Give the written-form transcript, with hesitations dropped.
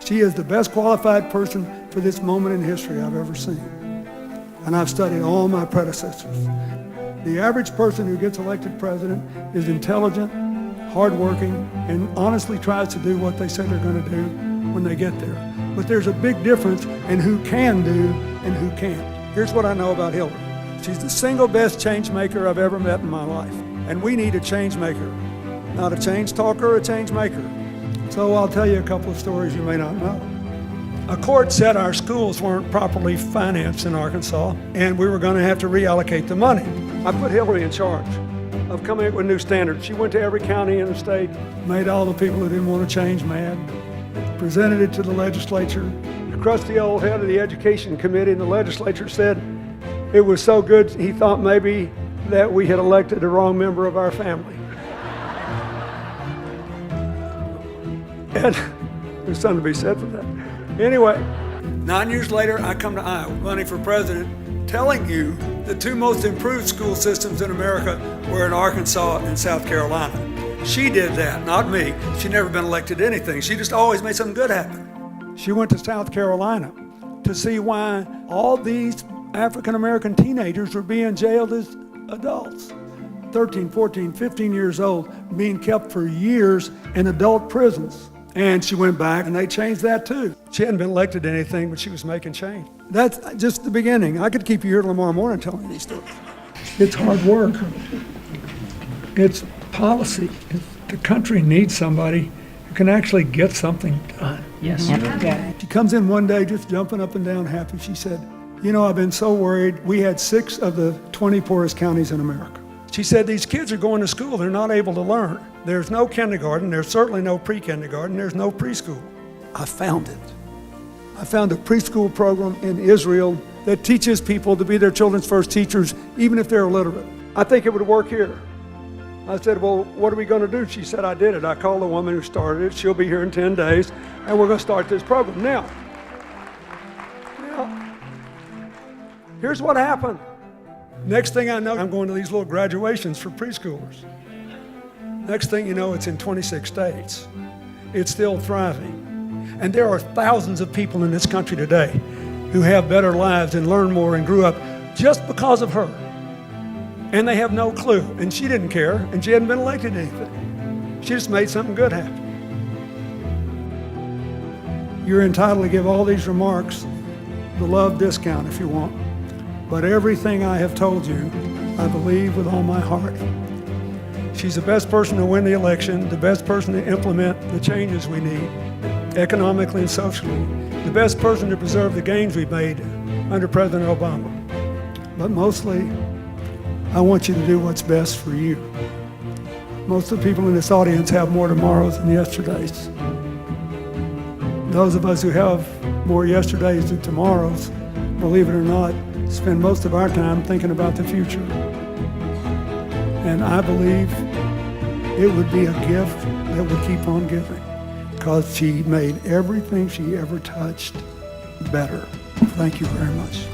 She is the best qualified person for this moment in history I've ever seen. And I've studied all my predecessors. The average person who gets elected president is intelligent, hardworking, and honestly tries to do what they say they're going to do when they get there. But there's a big difference in who can do and who can't. Here's what I know about Hillary. She's the single best change maker I've ever met in my life. And we need a change maker, not a change talker, a change maker. So I'll tell you a couple of stories you may not know. A court said our schools weren't properly financed in Arkansas, and we were going to have to reallocate the money. I put Hillary in charge of coming up with new standards. She went to every county in the state, made all the people who didn't want to change mad, presented it to the legislature. The crusty old head of the Education Committee in the legislature said it was so good he thought maybe that we had elected the wrong member of our family. And there's something to be said for that. Anyway, 9 years later, I come to Iowa, running for president, telling you the two most improved school systems in America were in Arkansas and South Carolina. She did that, not me. She'd never been elected to anything. She just always made something good happen. She went to South Carolina to see why all these African-American teenagers were being jailed as adults. 13, 14, 15 years old, being kept for years in adult prisons. And she went back and they changed that too. She hadn't been elected to anything, but she was making change. That's just the beginning. I could keep you here till tomorrow morning telling you these stories. It's hard work. It's policy. The country needs somebody who can actually get something done. Yes. Yeah. She comes in one day just jumping up and down happy. She said, you know, I've been so worried. We had 6 of the 20 poorest counties in America. She said, these kids are going to school. They're not able to learn. There's no kindergarten. There's certainly no pre-kindergarten. There's no preschool. I found it. I found a preschool program in Israel that teaches people to be their children's first teachers, even if they're illiterate. I think it would work here. I said, well, what are we going to do? She said, I did it. I called the woman who started it. She'll be here in 10 days, and we're going to start this program. Now, here's what happened. Next thing I know, I'm going to these little graduations for preschoolers. Next thing you know, it's in 26 states. It's still thriving. And there are thousands of people in this country today who have better lives and learn more and grew up just because of her. And they have no clue. And she didn't care, and she hadn't been elected to anything. She just made something good happen. You're entitled to give all these remarks the love discount if you want. But everything I have told you, I believe with all my heart. She's the best person to win the election, the best person to implement the changes we need, economically and socially, the best person to preserve the gains we've made under President Obama. But mostly, I want you to do what's best for you. Most of the people in this audience have more tomorrows than yesterdays. Those of us who have more yesterdays than tomorrows, believe it or not, spend most of our time thinking about the future. And I believe it would be a gift that would keep on giving, because she made everything she ever touched better. Thank you very much.